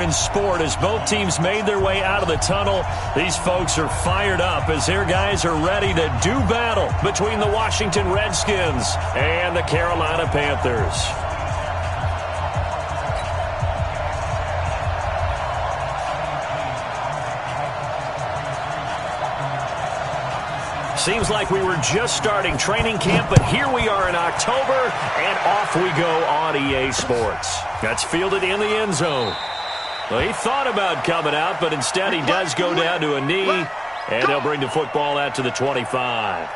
In sport, as both teams made their way out of the tunnel, these folks are fired up as their guys are ready to do battle between the Washington Redskins and the Carolina Panthers. Seems like we were just starting training camp, but here we are in October, and off we go on EA Sports. That's fielded in the end zone. Well, he thought about coming out, but instead he does go down to a knee, and they'll bring the football out to the 25.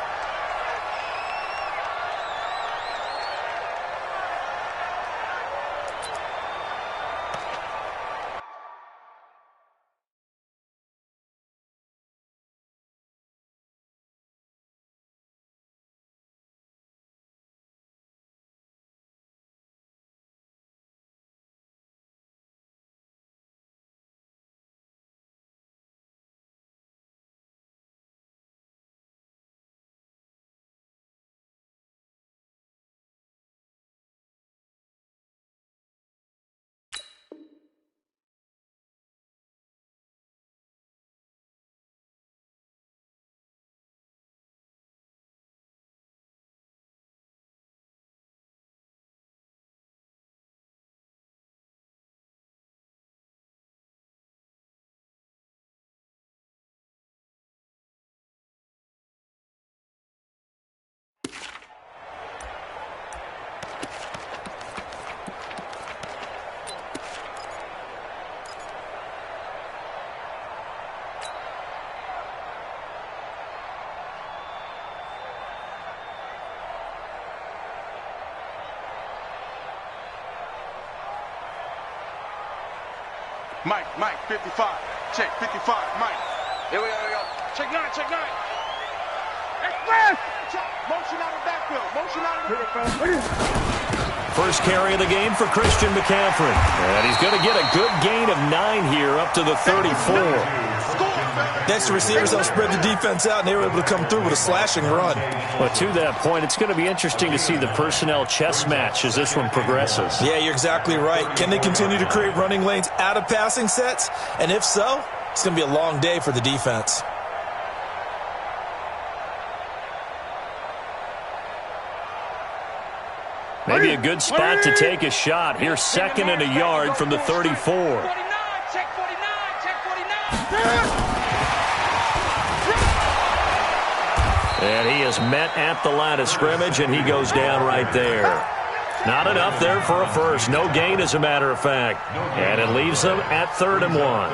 Mike, 55. Check, 55, Mike. Here we go. Check 9. Express! Motion out of the backfield. Motion out of the backfield. First carry of the game for Christian McCaffrey. And he's going to get a good gain of 9 here up to the 34. Next, the receivers don't spread the defense out, and they were able to come through with a slashing run. Well, to that point, it's going to be interesting to see the personnel chess match as this one progresses. Yeah, you're exactly right. Can they continue to create running lanes out of passing sets? And if so, it's going to be a long day for the defense. Maybe a good spot to take a shot. Here's 2nd and a yard from the 34. 49, check 49. And he is met at the line of scrimmage, and he goes down right there. Not enough there for a first. No gain, as a matter of fact. And it leaves them at 3rd and 1.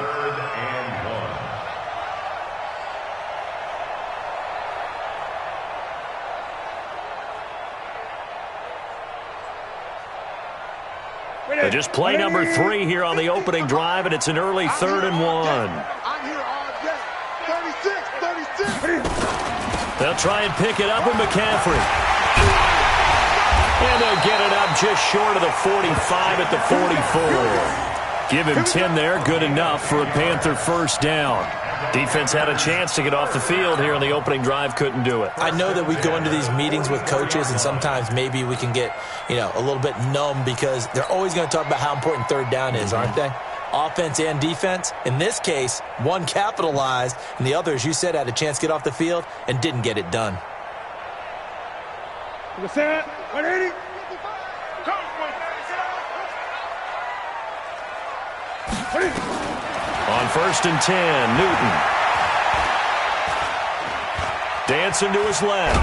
Just play number 3 here on the opening drive, and it's an early 3rd and 1. I'm here all day. 36. They'll try and pick it up with McCaffrey. And they'll get it up just short of the 45 at the 44. Give him 10 there, good enough for a Panther first down. Defense had a chance to get off the field here on the opening drive, couldn't do it. I know that we go into these meetings with coaches, and sometimes maybe we can get, a little bit numb because they're always going to talk about how important 3rd down is, aren't they? Offense and defense. In this case, one capitalized, and the other, as you said, had a chance to get off the field and didn't get it done. 180. On 1st and 10, Newton. Dancing to his left.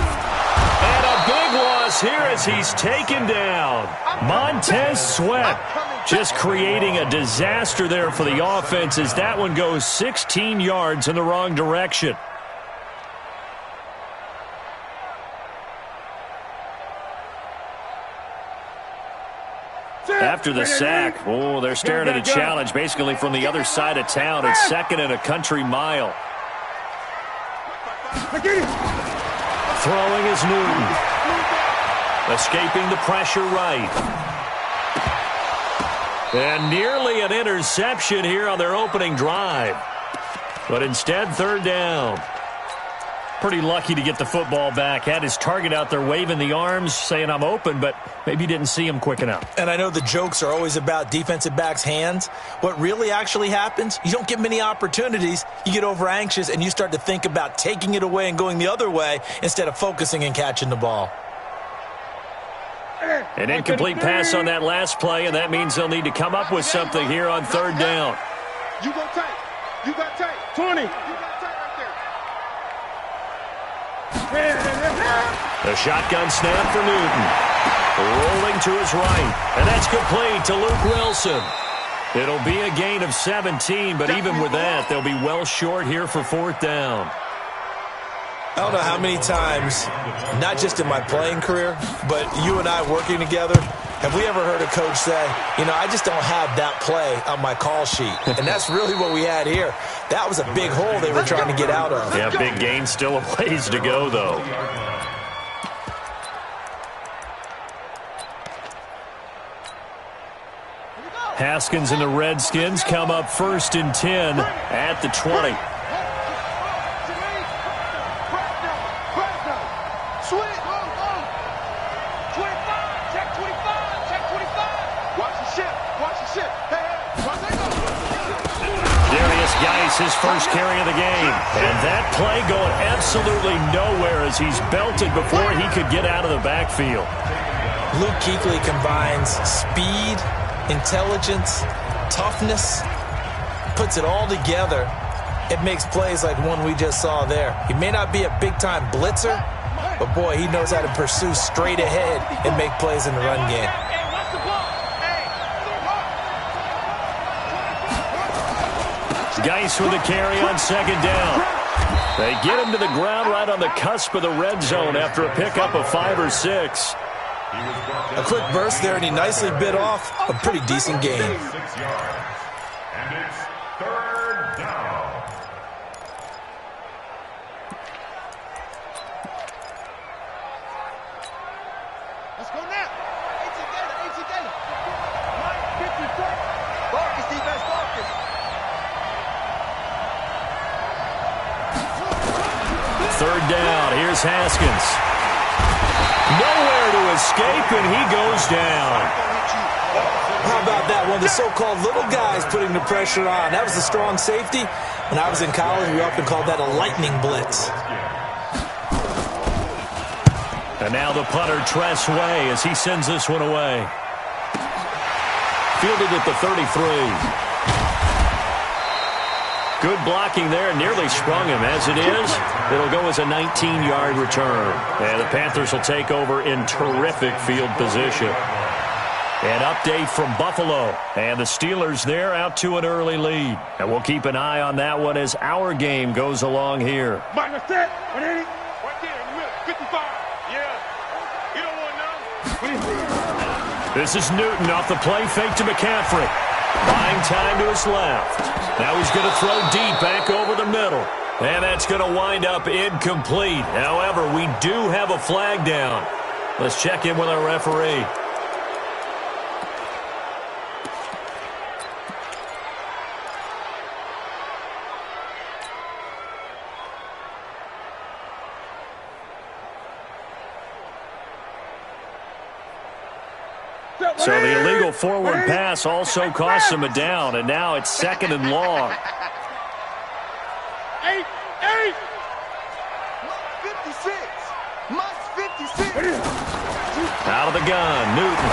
And a big loss here as he's taken down. Montez Sweat just creating a disaster there for the offense as that one goes 16 yards in the wrong direction. After the sack, they're staring at a challenge basically from the other side of town. It's 2nd and a country mile. Throwing is Newton. Escaping the pressure right. And nearly an interception here on their opening drive. But instead, 3rd down. Pretty lucky to get the football back. Had his target out there waving the arms, saying I'm open, but maybe didn't see him quick enough. And I know the jokes are always about defensive backs' hands. What really actually happens, you don't get many opportunities. You get over anxious, and you start to think about taking it away and going the other way instead of focusing and catching the ball. An incomplete pass on that last play, and that means they'll need to come up with something here on third down. You go tight. You got tight. 20. You got tight right there. The shotgun snap for Newton. Rolling to his right, and that's complete to Luke Wilson. It'll be a gain of 17, but even with that, they'll be well short here for fourth down. I don't know how many times, not just in my playing career, but you and I working together, have we ever heard a coach say, you know, I just don't have that play on my call sheet. And that's really what we had here. That was a big hole they were trying to get out of. Yeah, big gain, still a ways to go, though. Haskins and the Redskins come up 1st and 10 at the 20. His first carry of the game. And that play going absolutely nowhere as he's belted before he could get out of the backfield. Luke Kuechly combines speed, intelligence, toughness, puts it all together. It makes plays like one we just saw there. He may not be a big-time blitzer, but boy, he knows how to pursue straight ahead and make plays in the run game. Geis with a carry on second down. They get him to the ground right on the cusp of the red zone after a pickup of 5 or 6. A quick burst there, and he nicely bit off a pretty decent gain. And it's third down. Let's go now. Together. Focus, defense, focus. Third down. Here's Haskins. Nowhere to escape, and he goes down. How about that? One of the so-called little guys putting the pressure on. That was a strong safety. When I was in college, we often called that a lightning blitz. And now the punter, Tress Way, as he sends this one away. Fielded at the 33. Good blocking there, nearly sprung him. As it is, it'll go as a 19-yard return. And the Panthers will take over in terrific field position. An update from Buffalo. And the Steelers there out to an early lead. And we'll keep an eye on that one as our game goes along here. Minus that. 180. Right there in the middle. 55. Yeah. You don't want none. This is Newton off the play fake to McCaffrey. Buying time to his left. Now he's going to throw deep back over the middle. And that's going to wind up incomplete. However, we do have a flag down. Let's check in with our referee. So the illegal forward pass also costs him a down, and now it's 2nd and long. 8. 56. Must 56. Out of the gun, Newton.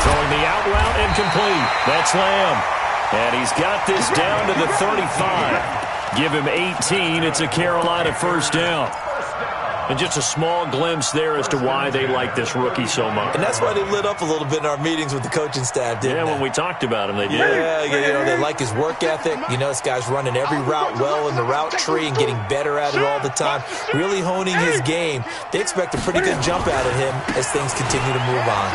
Throwing the out route incomplete. That's Lamb. And he's got this down to the 35. Give him 18. It's a Carolina first down. And just a small glimpse there as to why they like this rookie so much. And that's why they lit up a little bit in our meetings with the coaching staff, didn't they? When we talked about him, they did. Yeah, you know, they like his work ethic. You know, this guy's running every route well in the route tree and getting better at it all the time, really honing his game. They expect a pretty good jump out of him as things continue to move on.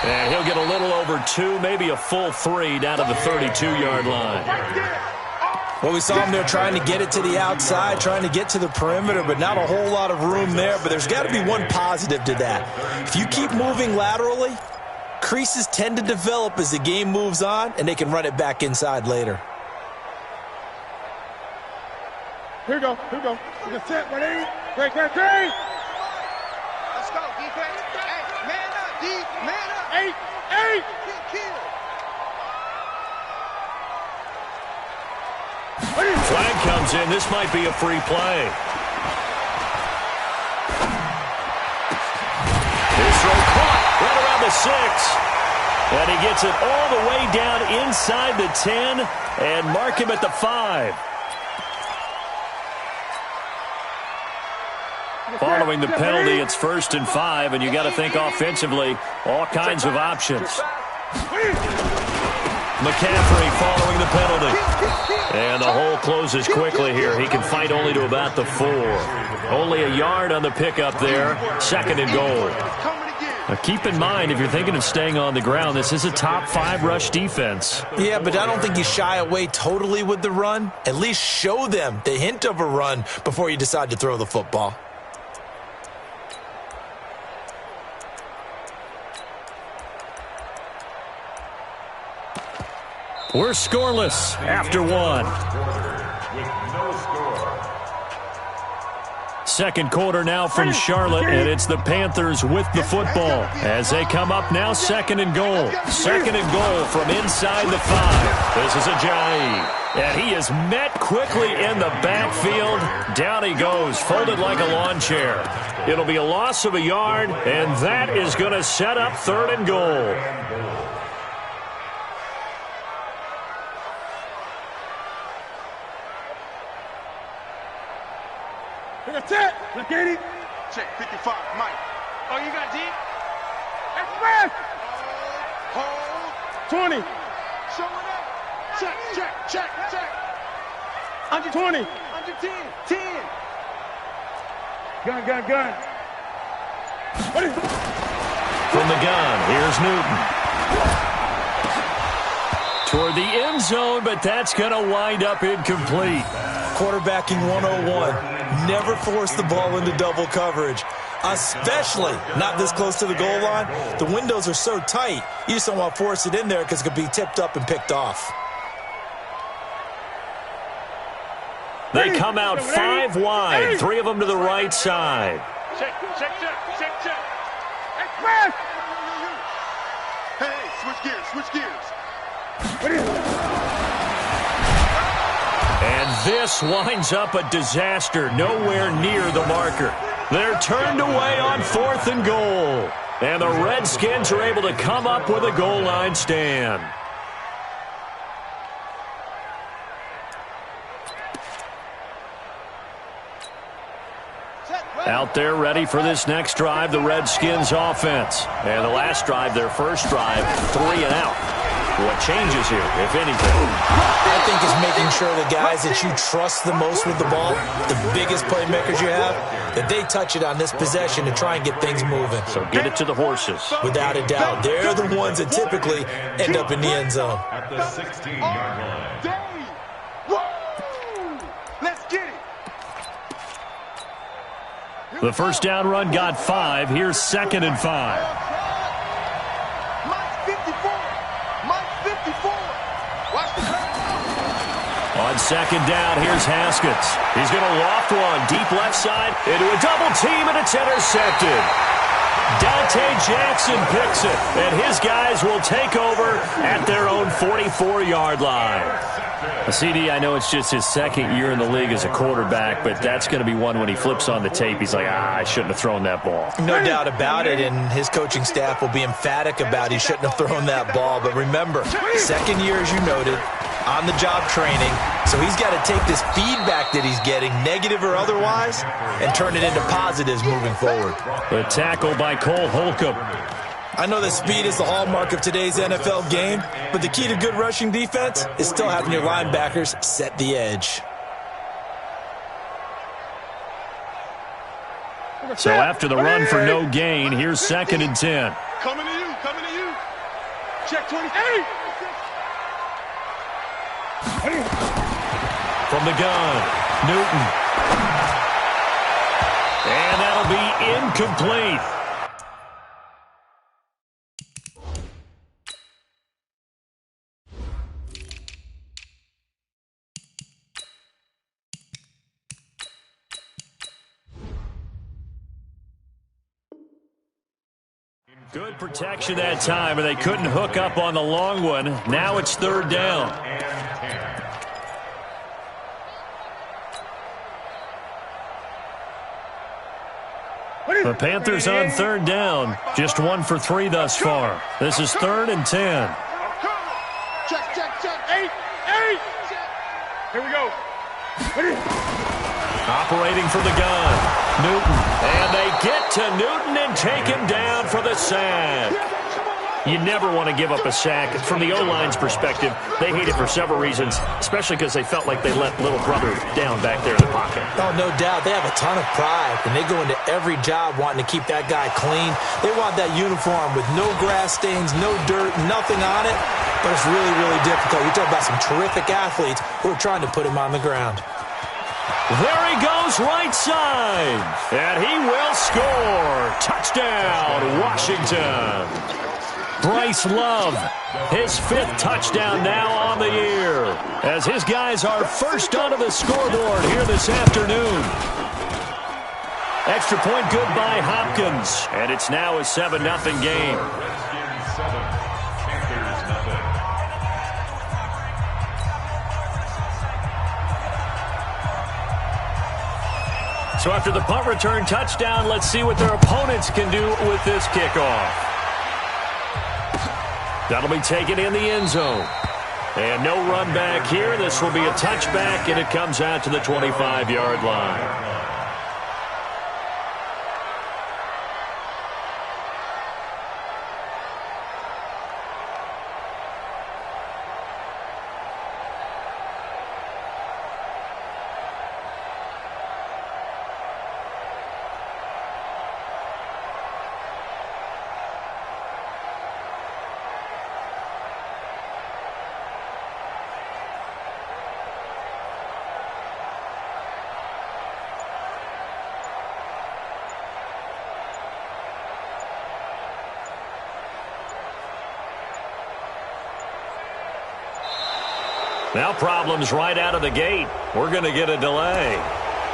And he'll get a little over 2, maybe a full 3 down to the 32-yard line. Well, we saw him there trying to get it to the outside, trying to get to the perimeter, but not a whole lot of room there. But there's got to be one positive to that. If you keep moving laterally, creases tend to develop as the game moves on, and they can run it back inside later. Here we go. We're gonna set, ready? Great. Let's go, defense. Hey, man up, D, man up. Eight. Kill. Flag comes in. This might be a free play. His throw caught right around the 6. And he gets it all the way down inside the 10 and mark him at the 5. Following the penalty, it's 1st and 5, and you got to think offensively, all kinds of options. McCaffrey following the penalty. And the hole closes quickly here. He can fight only to about the 4. Only a yard on the pickup there. 2nd and goal. Now keep in mind, if you're thinking of staying on the ground, this is a top 5 rush defense. Yeah, but I don't think you shy away totally with the run. At least show them the hint of a run before you decide to throw the football. We're scoreless after 1. With no score. Second quarter now from Charlotte, and it's the Panthers with the football as they come up now 2nd and goal. 2nd and goal from inside the 5. This is Ajayi, and he is met quickly in the backfield. Down he goes, folded like a lawn chair. It'll be a loss of a yard, and that is going to set up 3rd and goal. That's it. Look at it. Check 55, Mike. Oh, you got deep? Express. Hold. 20. Showing up. Check. Under 20. Under 10. 10. Gun. What is it? From the gun, here's Newton. Toward the end zone, but that's going to wind up incomplete. Quarterbacking 101. Never force the ball into double coverage, especially not this close to the goal line. The windows are so tight, you just don't want to force it in there because it could be tipped up and picked off. They come out 5 wide, 3 of them to the right side. Check. Express. Hey, switch gears. What is it? And this winds up a disaster, nowhere near the marker. They're turned away on 4th and goal. And the Redskins are able to come up with a goal line stand. Out there ready for this next drive, the Redskins offense. And the last drive, their first drive, 3 and out. What changes here, if anything? I think it's making sure the guys that you trust the most with the ball, the biggest playmakers you have, that they touch it on this possession to try and get things moving. So get it to the horses. Without a doubt, they're the ones that typically end up in the end zone. At the 16-yard line. Let's get it. The first down run got 5. Here's 2nd and 5. On 2nd down, here's Haskins. He's going to loft one deep left side into a double team, and it's intercepted. Dante Jackson picks it, and his guys will take over at their own 44-yard line. CD, I know it's just his 2nd year in the league as a quarterback, but that's going to be one when he flips on the tape. He's like, I shouldn't have thrown that ball. No doubt about it, and his coaching staff will be emphatic about he shouldn't have thrown that ball. But remember, 2nd year, as you noted, on-the-job training, so he's got to take this feedback that he's getting, negative or otherwise, and turn it into positives moving forward. The tackle by Cole Holcomb. I know that speed is the hallmark of today's NFL game, but the key to good rushing defense is still having your linebackers set the edge. So after the run for no gain, here's 2nd and 10. Coming to you. Check 28. From the gun, Newton. And that'll be incomplete. Good protection that time, and they couldn't hook up on the long one. Now it's third down. The Panthers on third down. Just 1 for 3 thus far. This is 3rd and 10. Check, check, check. 8. Here we go. Operating from the gun, Newton. And they get to Newton and take him down for the sack. You never want to give up a sack. From the O-line's perspective, they hate it for several reasons, especially because they felt like they let little brother down back there in the pocket. Oh, no doubt. They have a ton of pride, and they go into every job wanting to keep that guy clean. They want that uniform with no grass stains, no dirt, nothing on it. But it's really, really difficult. You're talking about some terrific athletes who are trying to put him on the ground. There he goes, right side. And he will score. Touchdown, Washington. Bryce Love, his 5th touchdown now on the year, as his guys are first onto the scoreboard here this afternoon. Extra point good by Hopkins, and it's now a 7-0 game. Redskins 7, Panthers nothing. So after the punt return touchdown, let's see what their opponents can do with this kickoff. That'll be taken in the end zone. And no run back here. This will be a touchback, and it comes out to the 25-yard line. Now problems right out of the gate. We're going to get a delay.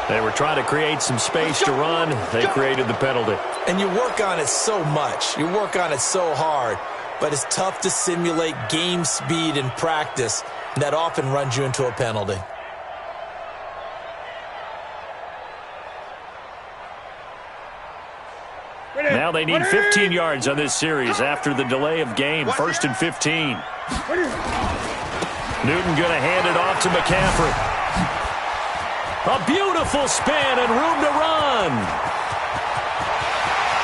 They were trying to create some space to run. They created the penalty. And you work on it so much. You work on it so hard. But it's tough to simulate game speed in practice. And that often runs you into a penalty. Now they need 15 yards on this series after the delay of game. 1st and 15. Newton going to hand it off to McCaffrey. A beautiful spin and room to run.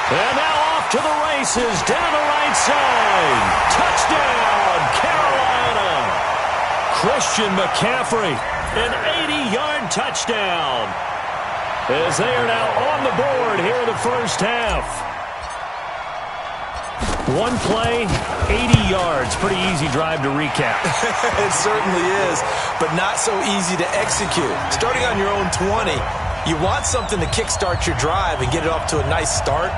And now off to the races, down the right side. Touchdown, Carolina. Christian McCaffrey, an 80-yard touchdown. As they are now on the board here in the first half. One play, 80 yards. Pretty easy drive to recap. It certainly is, but not so easy to execute. Starting on your own 20, you want something to kickstart your drive and get it off to a nice start.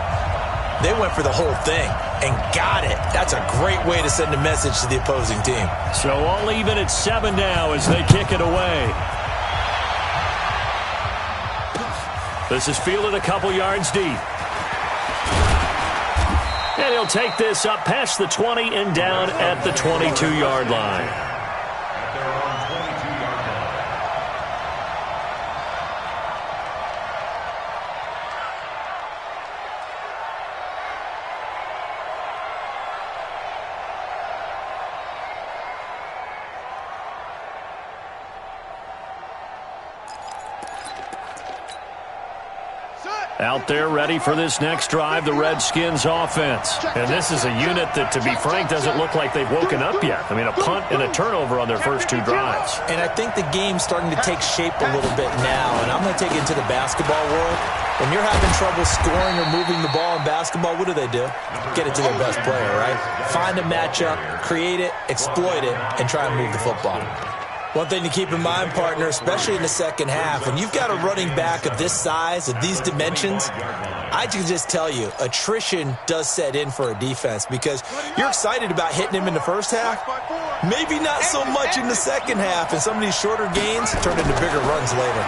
They went for the whole thing and got it. That's a great way to send a message to the opposing team. So all even at 7 now as they kick it away. This is fielded a couple yards deep. And he'll take this up past the 20 and down at the 22-yard line. At their own 22-yard line. Out there ready for this next drive, the Redskins offense. And this is a unit that, to be frank, doesn't look like they've woken up yet. I mean, a punt and a turnover on their first 2 drives. And I think the game's starting to take shape a little bit now, and I'm going to take it into the basketball world. When you're having trouble scoring or moving the ball in basketball, what do? Get it to their best player, right? Find a matchup, create it, exploit it, and try and move the football. One thing to keep in mind, partner, especially in the second half, when you've got a running back of this size, of these dimensions, I can just tell you, attrition does set in for a defense because you're excited about hitting him in the first half, maybe not so much in the second half, and some of these shorter gains turn into bigger runs later.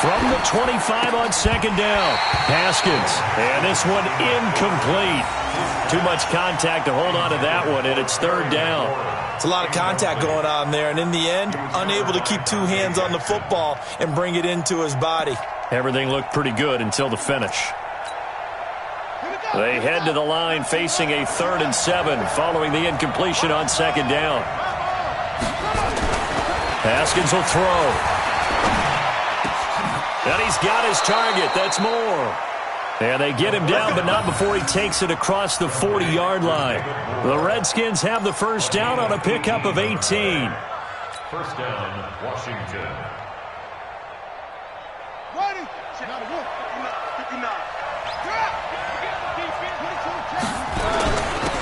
From the 25 on second down, Haskins. And this one incomplete. Too much contact to hold on to that one, and it's third down. It's a lot of contact going on there, and in the end, unable to keep two hands on the football and bring it into his body. Everything looked pretty good until the finish. They head to the line facing a 3rd and 7 following the incompletion on second down. Haskins will throw. And he's got his target. That's Moore. And they get him down, but not before he takes it across the 40-yard line. The Redskins have the first down on a pickup of 18. First down, Washington. Ready.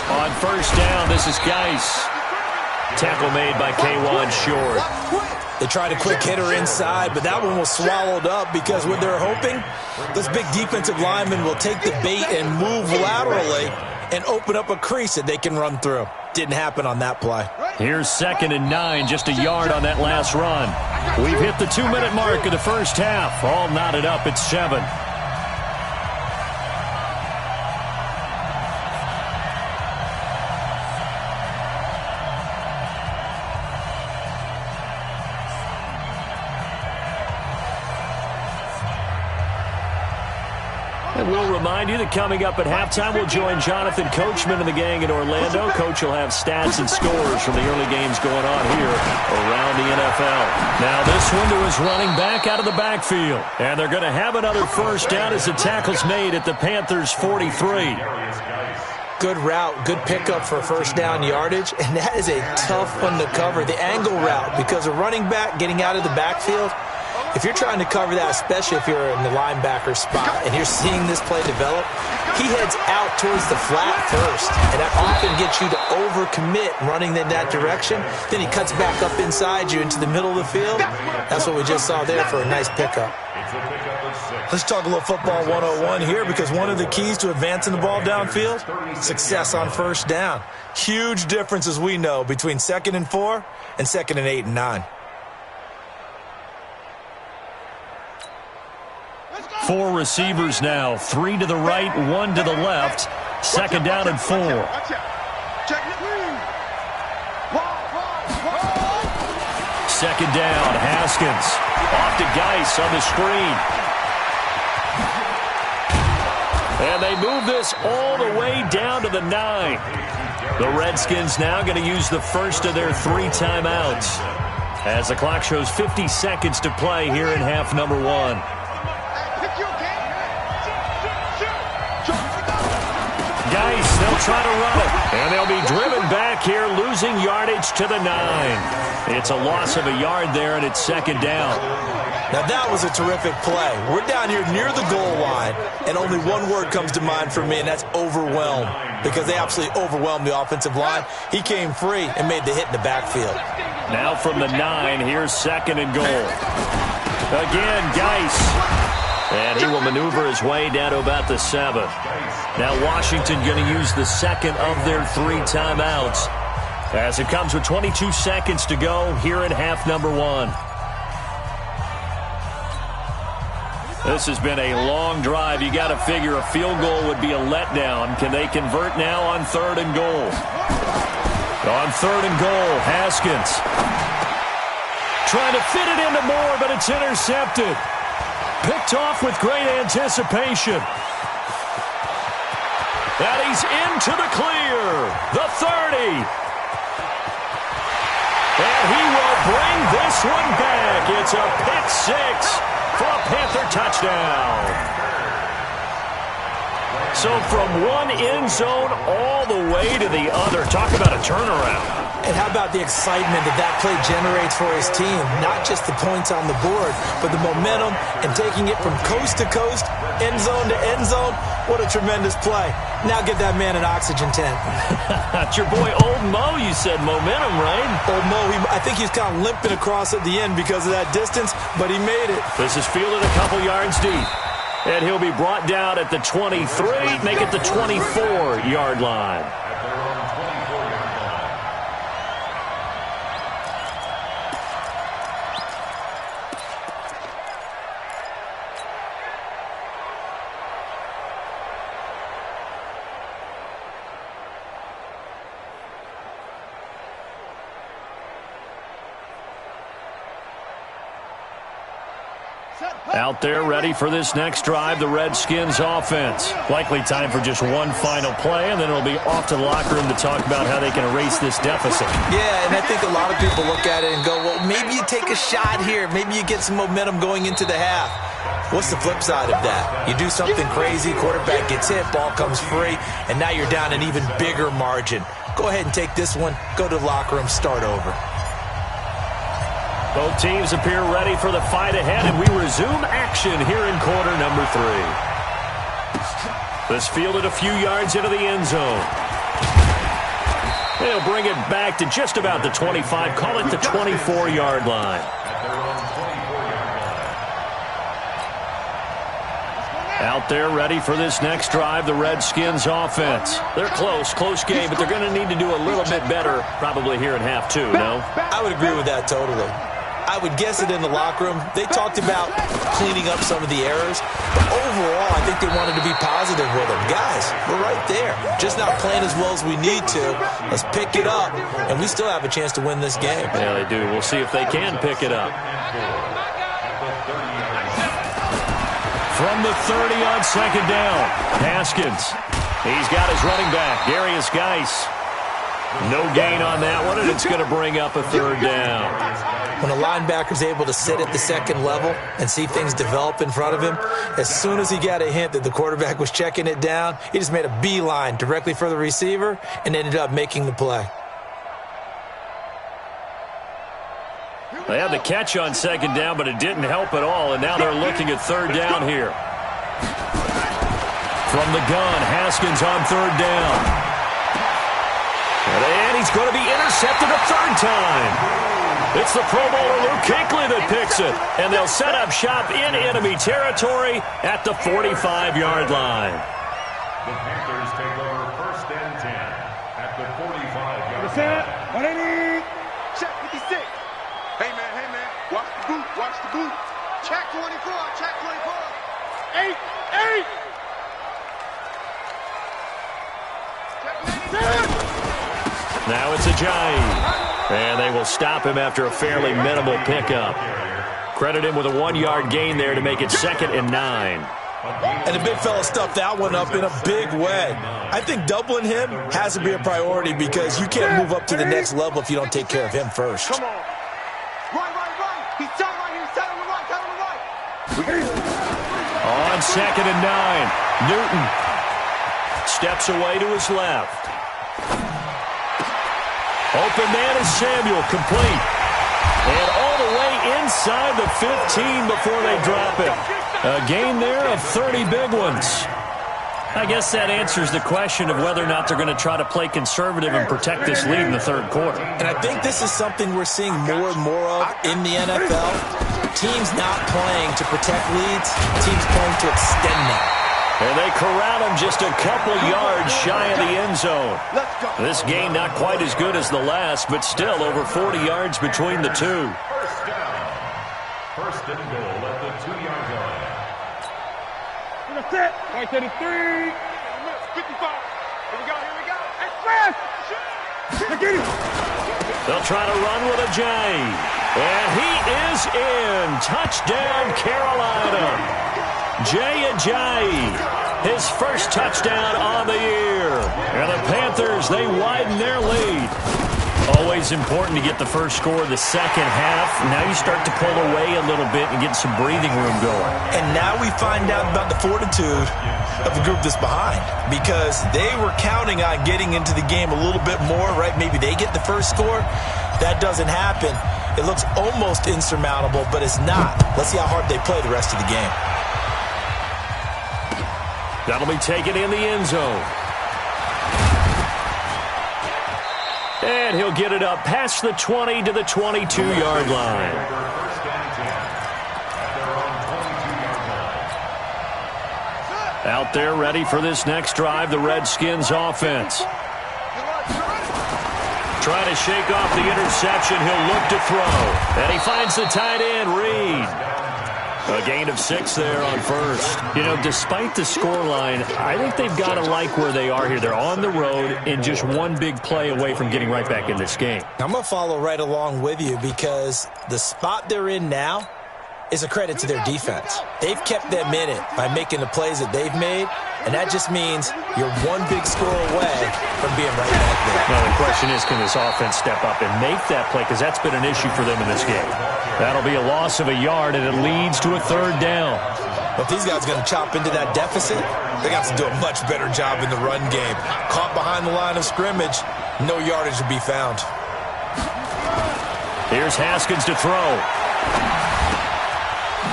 On first down, this is Geis. Tackle made by K1 Short. They tried a quick hitter inside, but that one was swallowed up because what they're hoping, this big defensive lineman will take the bait and move laterally and open up a crease that they can run through. Didn't happen on that play. Here's 2nd and 9, just a yard on that last run. We've hit the 2-minute mark of the first half. All knotted up at 7. And we'll remind you that coming up at halftime, we'll join Jonathan Coachman and the gang in Orlando. Coach will have stats and scores from the early games going on here around the NFL. Now this one to his running back out of the backfield. And they're going to have another first down as the tackle's made at the Panthers' 43. Good route, good pickup for first down yardage, and that is a tough one to cover. The angle route, because a running back getting out of the backfield, if you're trying to cover that, especially if you're in the linebacker spot and you're seeing this play develop, he heads out towards the flat first, and that often gets you to overcommit running in that direction. Then he cuts back up inside you into the middle of the field. That's what we just saw there for a nice pickup. Let's talk a little football 101 here, because one of the keys to advancing the ball downfield, success on first down. Huge difference, as we know, between 2nd and 4 and 2nd and 8 and 9. 4 receivers now, 3 to the right, 1 to the left. 2nd down and 4. Second down, Haskins. Off to Geis on the screen. And they move this all the way down to the 9. The Redskins now going to use the first of their 3 timeouts, as the clock shows 50 seconds to play here in half number 1. Geis, they'll try to run it. And they'll be driven back here, losing yardage to the 9. It's a loss of a yard there, and it's 2nd down. Now that was a terrific play. We're down here near the goal line, and only one word comes to mind for me, and that's overwhelmed, because they absolutely overwhelmed the offensive line. He came free and made the hit in the backfield. Now from the 9, here's 2nd and goal. Again, Geis. And he will maneuver his way down to about the 7. Now Washington going to use the second of their 3 timeouts, as it comes with 22 seconds to go here in half number 1. This has been a long drive. You got to figure a field goal would be a letdown. Can they convert now on 3rd and goal? On 3rd and goal, Haskins trying to fit it into Moore, but it's intercepted. Picked off with great anticipation. And he's into the clear. The 30. And he will bring this one back. It's a pick 6 for a Panther touchdown. So from one end zone all the way to the other. Talk about a turnaround. And how about the excitement that play generates for his team? Not just the points on the board, but the momentum and taking it from coast to coast, end zone to end zone. What a tremendous play. Now get that man an oxygen tent. That's your boy Old Mo, you said momentum, right? Old Mo, I think he's kind of limping across at the end because of that distance, but he made it. This is fielded a couple yards deep. And he'll be brought down at the 23, make it the 24-yard line. Out there ready for this next drive, the Redskins offense. Likely time for just one final play, and then it'll be off to the locker room to talk about how they can erase this deficit. Yeah, and I think a lot of people look at it and go, well, maybe you take a shot here. Maybe you get some momentum going into the half. What's the flip side of that? You do something crazy, quarterback gets hit, ball comes free, and now you're down an even bigger margin. Go ahead and take this one, go to the locker room, start over. Both teams appear ready for the fight ahead, and we resume action here in quarter number 3. This fielded a few yards into the end zone. They'll bring it back to just about the 25, call it the 24-yard line. Out there ready for this next drive, the Redskins offense. They're close game, but they're going to need to do a little bit better probably here in half 2, no? I would agree with that totally. I would guess it in the locker room. They talked about cleaning up some of the errors, but overall, I think they wanted to be positive with them. Guys, we're right there. Just not playing as well as we need to. Let's pick it up, and we still have a chance to win this game. Yeah, they do. We'll see if they can pick it up. From the 30 on second down, Haskins. He's got his running back, Darius Geis. No gain on that one, and it's going to bring up a third down. When a linebacker's able to sit at the second level and see things develop in front of him, as soon as he got a hint that the quarterback was checking it down, he just made a beeline directly for the receiver and ended up making the play. They had the catch on second down, but it didn't help at all, and now they're looking at third down here. From the gun, Haskins on third down. And he's going to be intercepted a third time. It's the Pro Bowler Luke Kuechly that picks it, and they'll set up shop in enemy territory at the 45-yard line. The Panthers take over 1st and 10 at the 45-yard line. Check 56. Hey, man, watch the boot. Check 24, check 24. 8. Now it's Ajayi, and they will stop him after a fairly minimal pickup. Credit him with a 1-yard gain there to make it 2nd and 9. And the big fella stuffed that one up in a big way. I think doubling him has to be a priority because you can't move up to the next level if you don't take care of him first. Come on. Right. He's down right here. Down on the right. On 2nd and 9, Newton steps away to his left. Open man is Samuel, complete. And all the way inside the 15 before they drop it. A gain there of 30 big ones. I guess that answers the question of whether or not they're going to try to play conservative and protect this lead in the third quarter. And I think this is something we're seeing more and more of in the NFL. Teams not playing to protect leads, teams playing to extend them. And they corral him just a couple yards shy of the end zone. This game not quite as good as the last, but still over 40 yards between the two. First down. 1st and goal at the 2-yard line. That's it. Right to the 3. 55. Here we go. Express. Get him. They'll try to run with Ajayi. And he is in. Touchdown, Carolina. Jay Ajayi, his first touchdown on the year. And the Panthers, they widen their lead. Always important to get the first score of the second half. Now you start to pull away a little bit and get some breathing room going. And now we find out about the fortitude of the group that's behind because they were counting on getting into the game a little bit more, right? Maybe they get the first score. That doesn't happen. It looks almost insurmountable, but it's not. Let's see how hard they play the rest of the game. That'll be taken in the end zone. And he'll get it up past the 20 to the 22-yard line. Out there ready for this next drive, the Redskins offense. Trying to shake off the interception, he'll look to throw. And he finds the tight end, Reed. A gain of 6 there on first. You know, despite the scoreline, I think they've got to like where they are here. They're on the road and just one big play away from getting right back in this game. I'm going to follow right along with you because the spot they're in now, is a credit to their defense. They've kept them in it by making the plays that they've made, and that just means you're one big score away from being right back there. Now, the question is, can this offense step up and make that play? Because that's been an issue for them in this game. That'll be a loss of a yard, and it leads to a third down. But if these guys are going to chop into that deficit, they got to do a much better job in the run game. Caught behind the line of scrimmage, no yardage to be found. Here's Haskins to throw.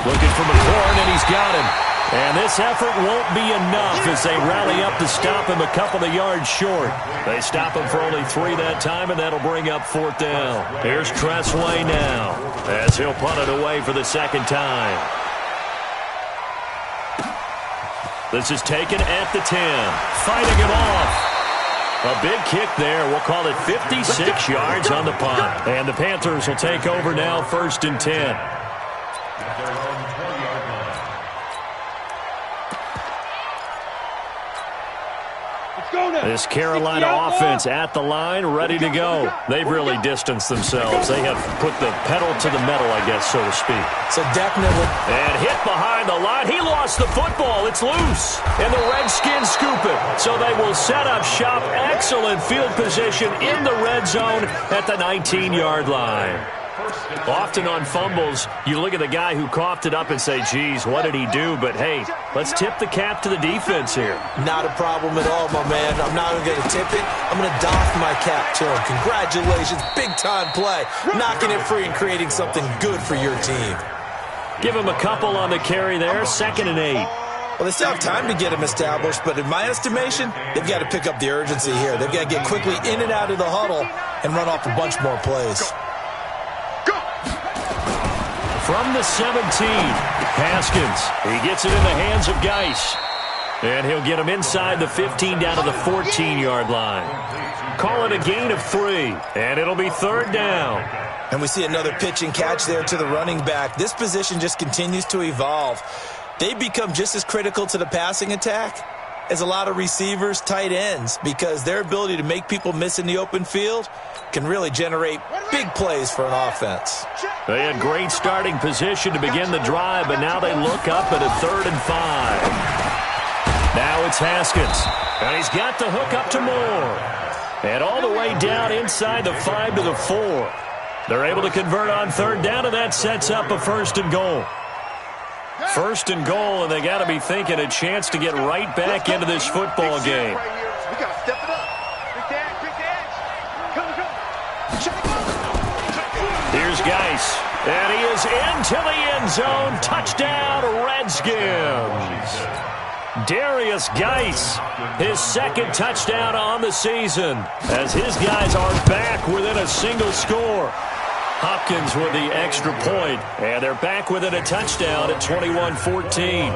Looking for McLaurin, and he's got him. And this effort won't be enough as they rally up to stop him a couple of yards short. They stop him for only 3 that time, and that'll bring up 4th down. Here's Tressway now as he'll punt it away for the second time. This is taken at the 10. Fighting it off. A big kick there. We'll call it 56 yards on the punt. And the Panthers will take over now, 1st and 10. This Carolina offense at the line, ready to go. They've really distanced themselves. They have put the pedal to the metal, I guess, so to speak. So definitely. And hit behind the line. He lost the football. It's loose. And the Redskins scoop it. So they will set up shop. Excellent field position in the red zone at the 19-yard line. Often on fumbles, you look at the guy who coughed it up and say, geez, what did he do? But, hey, let's tip the cap to the defense here. Not a problem at all, my man. I'm not even going to tip it. I'm going to doff my cap to him. Congratulations. Big-time play. Knocking it free and creating something good for your team. Give him a couple on the carry there. 2nd and 8. Well, they still have time to get him established, but in my estimation, they've got to pick up the urgency here. They've got to get quickly in and out of the huddle and run off a bunch more plays. From the 17, Haskins. He gets it in the hands of Geis. And he'll get him inside the 15 down to the 14-yard line. Call it a gain of 3, and it'll be 3rd down. And we see another pitch and catch there to the running back. This position just continues to evolve. They become just as critical to the passing attack as a lot of receivers, tight ends, because their ability to make people miss in the open field can really generate big plays for an offense. They had great starting position to begin the drive, but now they look up at a 3rd and 5. Now it's Haskins, and he's got the hook up to Moore. And all the way down inside the 5 to the 4. They're able to convert on 3rd down, and that sets up a 1st and goal. 1st and goal, and they got to be thinking a chance to get right back into this football game. We got to step it up. Big edge. Here's Geis, and he is into the end zone. Touchdown, Redskins. Darius Geis, his 2nd touchdown on the season, as his guys are back within a single score. Hopkins with the extra point, and they're back within a touchdown at 21-14.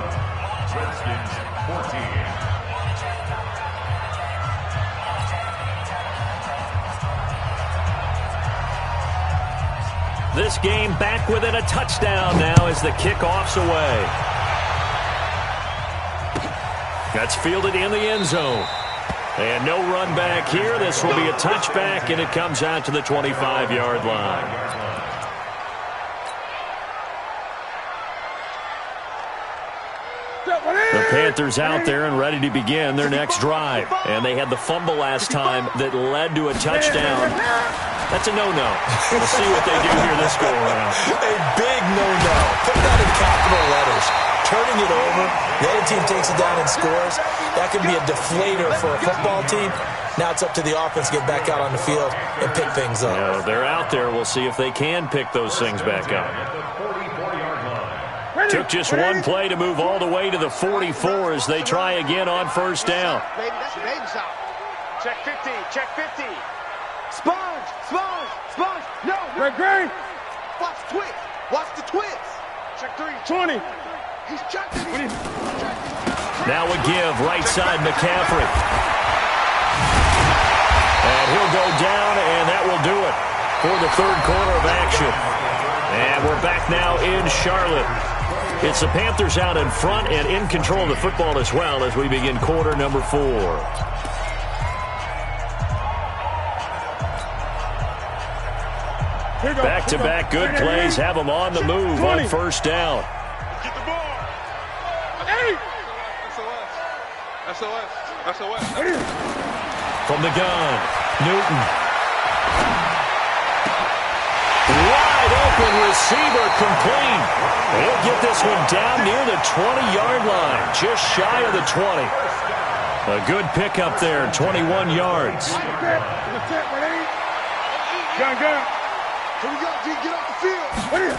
This game back within a touchdown now as the kickoff's away. That's fielded in the end zone. And no run back here. This will be a touchback, and it comes out to the 25-yard line. The Panthers out there and ready to begin their next drive. And they had the fumble last time that led to a touchdown. That's a no-no. We'll see what they do here this go-around. A big no-no. Put that in capital letters. Turning it over, the other team takes it down and scores. That could be a deflator for a football team. Now it's up to the offense to get back out on the field and pick things up. Yeah, they're out there. We'll see if they can pick those things back up. Took just one play to move all the way to the 44 as they try again on 1st down. Baby, that's a baby shot. Check 50, check 50. Sponge. No. Greg. Watch the twist. Watch the twist. Check 3. 20. He's checking. Now a give, right side McCaffrey. And he'll go down, and that will do it for the 3rd quarter of action. And we're back now in Charlotte. It's the Panthers out in front and in control of the football as well as we begin quarter number 4. Back-to-back good plays have them on the move on first down. Get the ball. Hey! SOS. From the gun, Newton. Wide open receiver complete. He'll get this one down near the 20-yard line, just shy of the 20. A good pickup there, 21 yards. Gun. Here we go, G. Get off the field.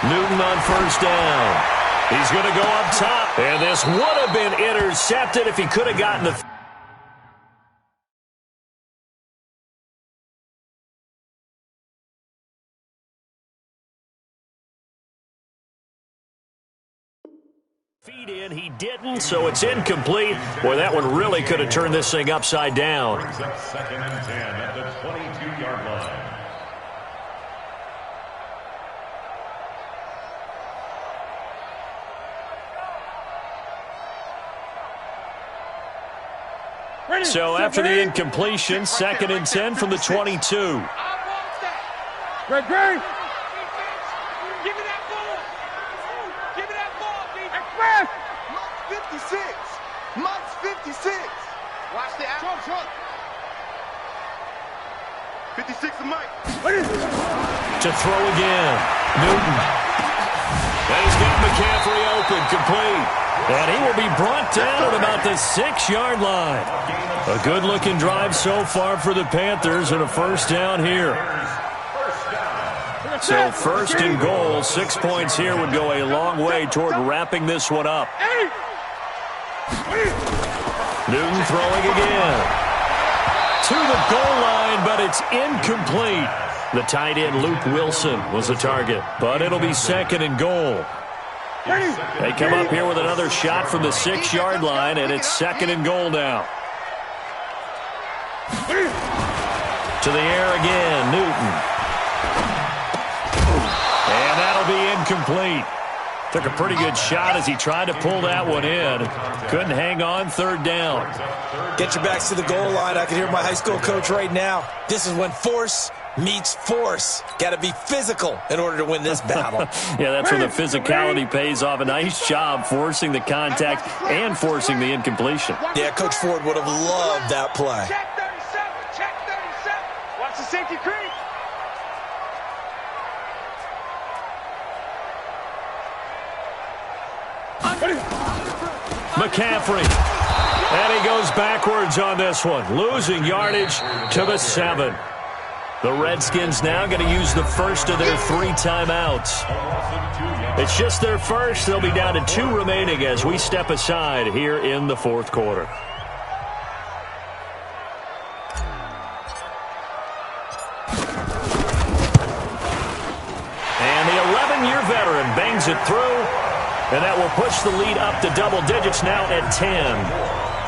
Newton on first down. He's going to go up top. And this would have been intercepted if he could have gotten the feet in. He didn't, so it's incomplete. Boy, that one really could have turned this thing upside down. Brings up 2nd and 10 at the 22-yard line. So after the incompletion, 2nd and 10 from the 22. Great. Give me that ball. Express. Mike's 56. Watch the out. Trump. 56 to Mike. To throw again. Newton. And he's got McCaffrey open, complete. And he will be brought down at about the 6-yard line. A good-looking drive so far for the Panthers and a first down here. So first and goal, 6 points here would go a long way toward wrapping this one up. Newton throwing again. To the goal line, but it's incomplete. The tight end, Luke Wilson, was the target, but it'll be 2nd and goal. They come up here with another shot from the 6-yard line, and it's 2nd and goal now. To the air again, Newton. And that'll be incomplete. Took a pretty good shot as he tried to pull that one in. Couldn't hang on, 3rd down. Get your backs to the goal line. I can hear my high school coach right now. This is when force meets force. Got to be physical in order to win this battle. Yeah, that's where the physicality pays off. A nice job forcing the contact and forcing the incompletion. Yeah, Coach Ford would have loved that play. Check 37. Watch the safety creep. McCaffrey. And he goes backwards on this one, losing yardage to the 7. The Redskins now going to use the first of their 3 timeouts. It's just their first. They'll be down to 2 remaining as we step aside here in the 4th quarter. And the 11-year veteran bangs it through. And that will push the lead up to double digits now at 10.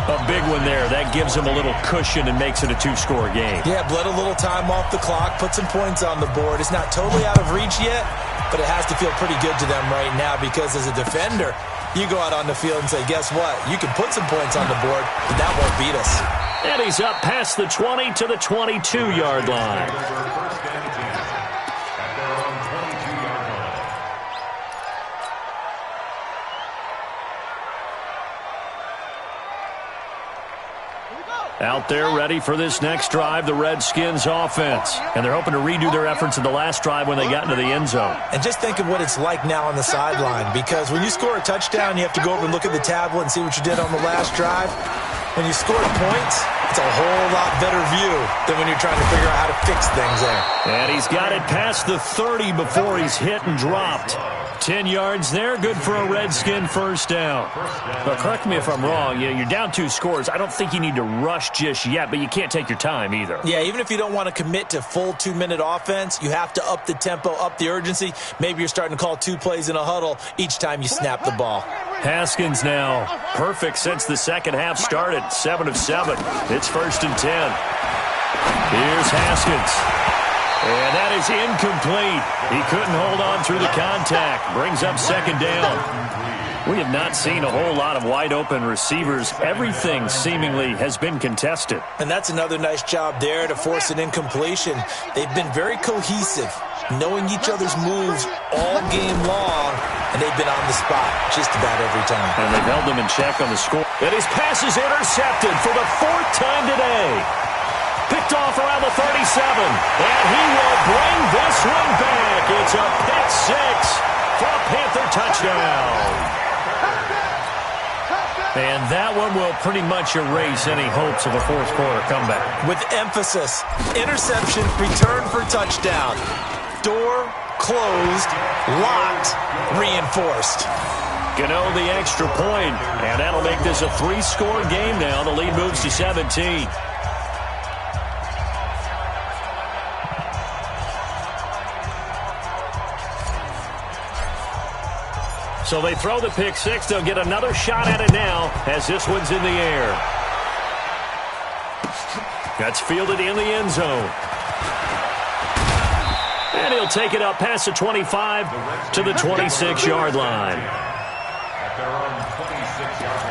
A big one there. That gives them a little cushion and makes it a 2-score game. Yeah, bled a little time off the clock, put some points on the board. It's not totally out of reach yet, but it has to feel pretty good to them right now because as a defender, you go out on the field and say, guess what? You can put some points on the board, but that won't beat us. And he's up past the 20 to the 22-yard line. Out there ready for this next drive, the Redskins offense. And they're hoping to redo their efforts in the last drive when they got into the end zone. And just think of what it's like now on the sideline, because when you score a touchdown, you have to go over and look at the tablet and see what you did on the last drive. When you scored points, it's a whole lot better view than when you're trying to figure out how to fix things there. And he's got it past the 30 before he's hit and dropped. 10 yards there, good for a Redskin first down. But correct me if I'm wrong, you're down 2 scores. I don't think you need to rush just yet, but you can't take your time either. Yeah, even if you don't want to commit to full 2-minute offense, you have to up the tempo, up the urgency. Maybe you're starting to call 2 plays in a huddle each time you snap the ball. Haskins now, perfect since the second half started, 7 of 7. It's 1st and 10. Here's Haskins. And that is incomplete. He couldn't hold on through the contact. Brings up 2nd down. We have not seen a whole lot of wide-open receivers. Everything seemingly has been contested. And that's another nice job there to force an incompletion. They've been very cohesive, knowing each other's moves all game long, and they've been on the spot just about every time. And they've held them in check on the score. And his pass is intercepted for the 4th time today. Picked off around the 37, and he will bring this one back. It's a pick six for a Panther touchdown. And that one will pretty much erase any hopes of a fourth quarter comeback. With emphasis, interception, return for touchdown. Door closed, locked, reinforced. Gano the extra point, and that'll make this a 3-score game now. The lead moves to 17. So they throw the pick six. They'll get another shot at it now as this one's in the air. That's fielded in the end zone. And he'll take it up past the 25 to the 26-yard line. At their own 26-yard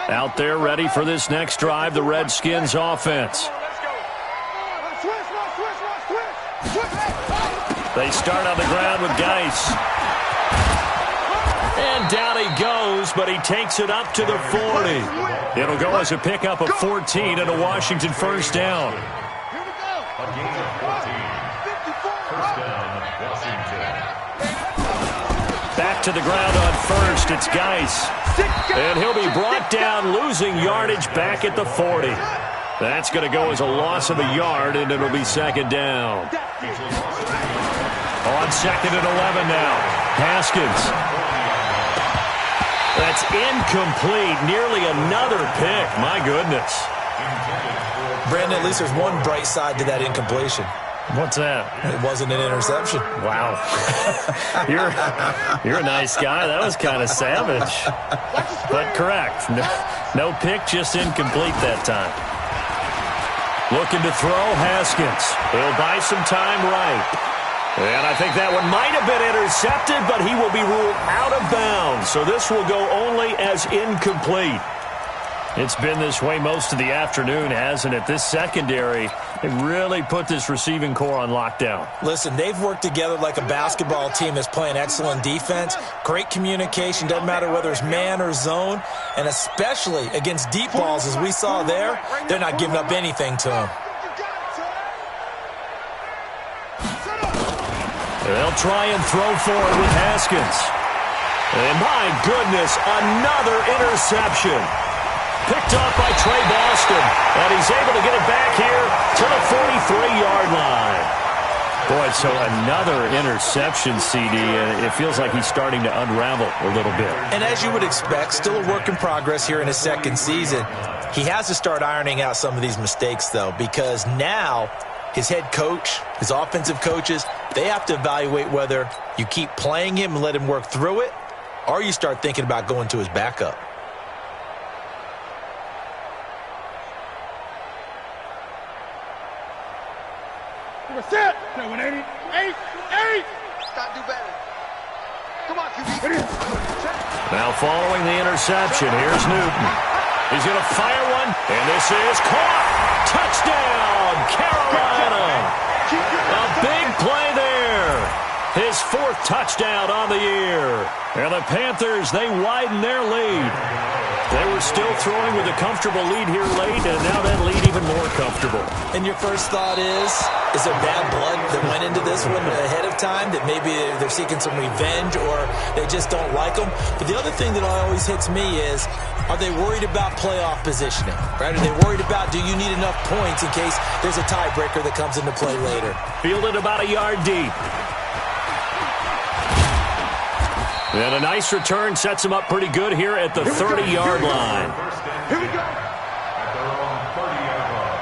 line. Out there ready for this next drive, the Redskins offense. They start on the ground with Geis. And down he goes, but he takes it up to the 40. It'll go as a pickup of 14 and a Washington first down. A gain of 14. First down, Washington. Back to the ground on first, it's Geis. And he'll be brought down, losing yardage back at the 40. That's going to go as a loss of a yard, and it'll be second down. On second and 11 now. Haskins. That's incomplete. Nearly another pick. My goodness. Brandon, at least there's one bright side to that incompletion. What's that? It wasn't an interception. Wow. You're a nice guy. That was kind of savage. But correct. No pick, just incomplete that time. Looking to throw, Haskins. He'll buy some time right. And I think that one might have been intercepted, but he will be ruled out of bounds. So this will go only as incomplete. It's been this way most of the afternoon, hasn't it? This secondary, it really put this receiving core on lockdown. Listen, they've worked together like a basketball team that's playing excellent defense. Great communication, doesn't matter whether it's man or zone. And especially against deep balls, as we saw there, they're not giving up anything to them. They'll try and throw forward with Haskins. And my goodness, another interception. Picked off by Trey Boston. And he's able to get it back here to the 43-yard line. Boy, so another interception, CD. And it feels like he's starting to unravel a little bit. And as you would expect, still a work in progress here in his second season. He has to start ironing out some of these mistakes, though, because now his head coach, his offensive coaches, they have to evaluate whether you keep playing him and let him work through it, or you start thinking about going to his backup. What's that? 180. 8. Stop, do better. Come on, QB. Now following the interception, here's Newton. He's going to fire one, and this is caught. Touchdown, Carolina. A big play there. His 4th touchdown on the year. And the Panthers, they widen their lead. They were still throwing with a comfortable lead here late, and now that lead even more comfortable. And your first thought is there bad blood that went into this one ahead of time, that maybe they're seeking some revenge or they just don't like them? But the other thing that always hits me is, are they worried about playoff positioning? Right? Are they worried about, do you need enough points in case there's a tiebreaker that comes into play later? Fielded about a yard deep. And a nice return sets him up pretty good here at the 30-yard line. Here we go. At their own 30-yard line.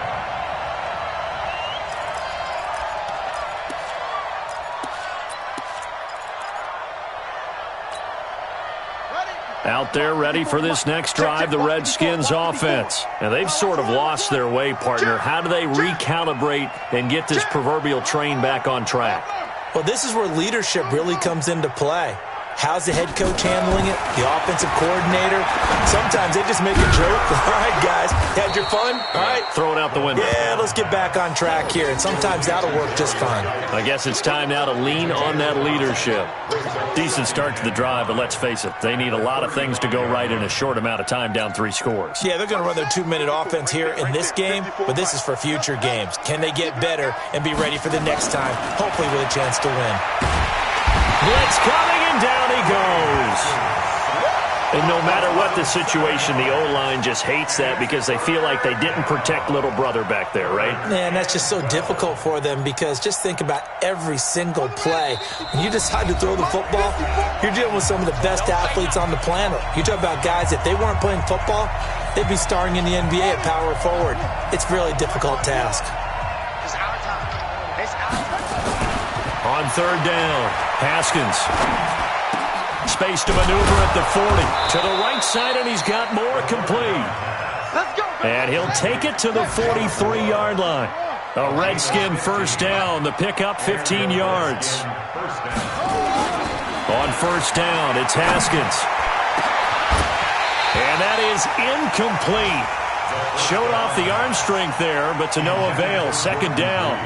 Out out there ready for this next drive, the Redskins offense. And they've sort of lost their way, partner. How do they recalibrate and get this proverbial train back on track? Well, this is where leadership really comes into play. How's the head coach handling it? The offensive coordinator? Sometimes they just make a joke. All right, guys, had your fun? All right. Throw it out the window. Yeah, let's get back on track here. And sometimes that'll work just fine. I guess it's time now to lean on that leadership. Decent start to the drive, but let's face it, they need a lot of things to go right in a short amount of time, down 3 scores. Yeah, they're going to run their 2-minute offense here in this game, but this is for future games. Can they get better and be ready for the next time, hopefully with a chance to win? Blitz coming, and down he goes. And no matter what the situation, the O-line just hates that because they feel like they didn't protect little brother back there, right? Man, that's just so difficult for them because just think about every single play. When you decide to throw the football, you're dealing with some of the best athletes on the planet. You talk about guys, if they weren't playing football, they'd be starring in the NBA at power forward. It's a really difficult task. It's our time. It's our time. On 3rd down, Haskins. Space to maneuver at the 40. To the right side, and he's got more complete. Let's go. And he'll take it to the 43-yard line. A Redskin first down. The pickup, 15 yards. On 1st down, it's Haskins. And that is incomplete. Showed off the arm strength there, but to no avail. 2nd down.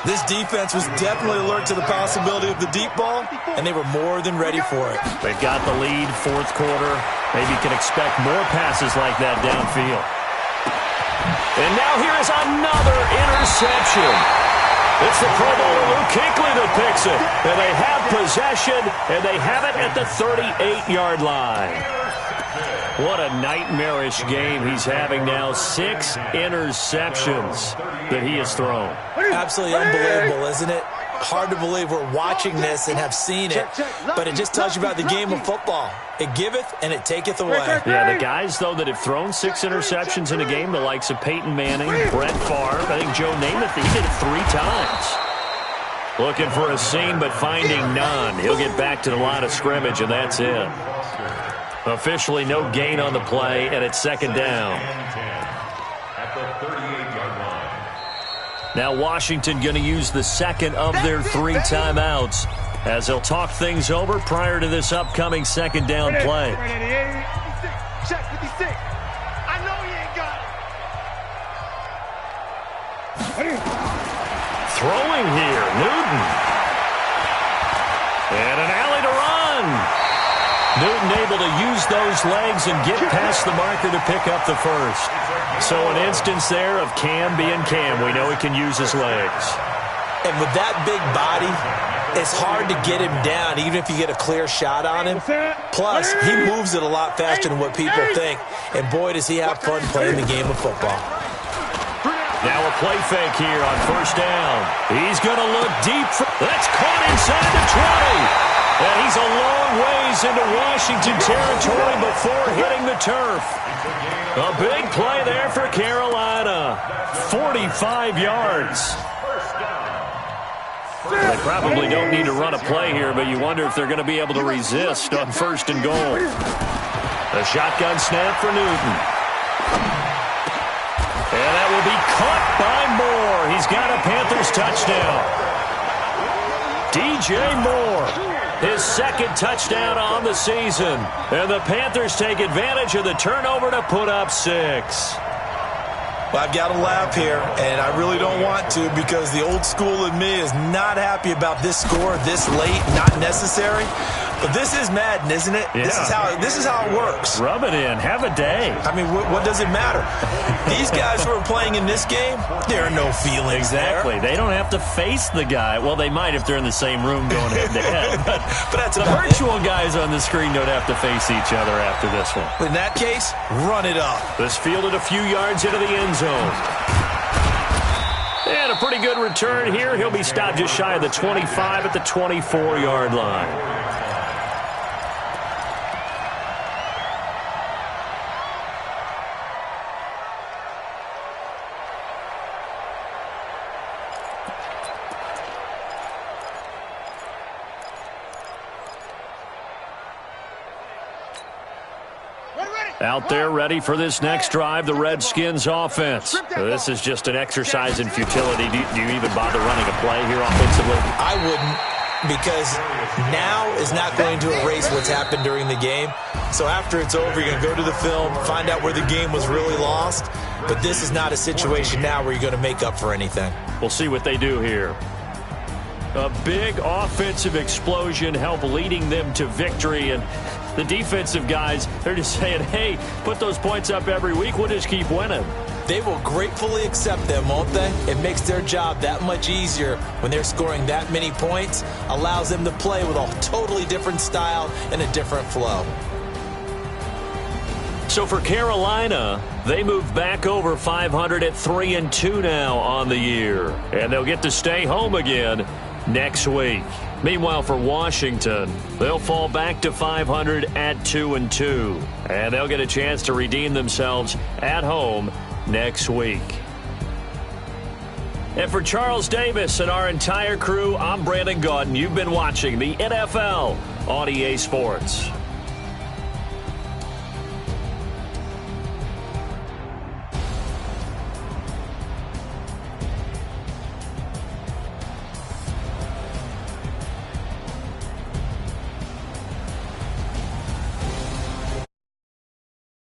This defense was definitely alert to the possibility of the deep ball, and they were more than ready for it. They've got the lead, 4th quarter. Maybe can expect more passes like that downfield. And now here is another interception. It's the Pro Bowler Luke Kuechly that picks it. And they have possession, and they have it at the 38-yard line. What a nightmarish game he's having now. 6 interceptions that he has thrown. Absolutely unbelievable, isn't it? Hard to believe we're watching this and have seen it, but it just tells you about the game of football. It giveth and it taketh away. Yeah, the guys, though, that have thrown 6 interceptions in a game, the likes of Peyton Manning, Brett Favre, I think Joe Namath, he did it 3 times. Looking for a seam, but finding none. He'll get back to the line of scrimmage, and that's it. Officially no gain on the play, and it's 2nd down. At the 38-yard line. Now Washington going to use the 2nd of their 3 timeouts as they'll talk things over prior to this upcoming 2nd down play. Check 56. I know he ain't got it. Throwing here, Newton. And an alley to run. Newton able to use those legs and get past the marker to pick up the first. So an instance there of Cam being Cam. We know he can use his legs. And with that big body, it's hard to get him down, even if you get a clear shot on him. Plus, he moves it a lot faster than what people think. And boy, does he have fun playing the game of football. Now a play fake here on 1st down. He's going to look deep. That's caught inside the 20. And he's a long ways into Washington territory before hitting the turf. A big play there for Carolina. 45 yards. They probably don't need to run a play here, but you wonder if they're going to be able to resist on 1st and goal. A shotgun snap for Newton. And that will be caught by Moore. He's got a Panthers touchdown. DJ Moore. His 2nd touchdown on the season. And the Panthers take advantage of the turnover to put up 6. Well, I've got to laugh here, and I really don't want to because the old school in me is not happy about this score this late, not necessary. But this is Madden, isn't it? Yeah. This is how it works. Rub it in. Have a day. I mean, what does it matter? These guys who are playing in this game, there are no feelings Exactly. there. They don't have to face the guy. Well, they might if they're in the same room going head-to-head. But that's the virtual guys on the screen don't have to face each other after this one. In that case, run it up. This fielded a few yards into the end zone. And a pretty good return here. He'll be stopped just shy of the 25 at the 24-yard line. Out there ready for this next drive, the Redskins offense. This is just an exercise in futility. Do you even bother running a play here offensively? I wouldn't, because now is not going to erase what's happened during the game. So after it's over, you're going to go to the film, find out where the game was really lost. But this is not a situation now where you're going to make up for anything. We'll see what they do here. A big offensive explosion helped leading them to victory, and the defensive guys, they're just saying, hey, put those points up every week, we'll just keep winning. They will gratefully accept them, won't they? It makes their job that much easier when they're scoring that many points, allows them to play with a totally different style and a different flow. So for Carolina, they move back over 500 at 3-2 now on the year, and they'll get to stay home again next week. Meanwhile, for Washington, they'll fall back to 500 at 2-2, and they'll get a chance to redeem themselves at home next week. And for Charles Davis and our entire crew, I'm Brandon Gaudin. You've been watching the NFL on EA Sports.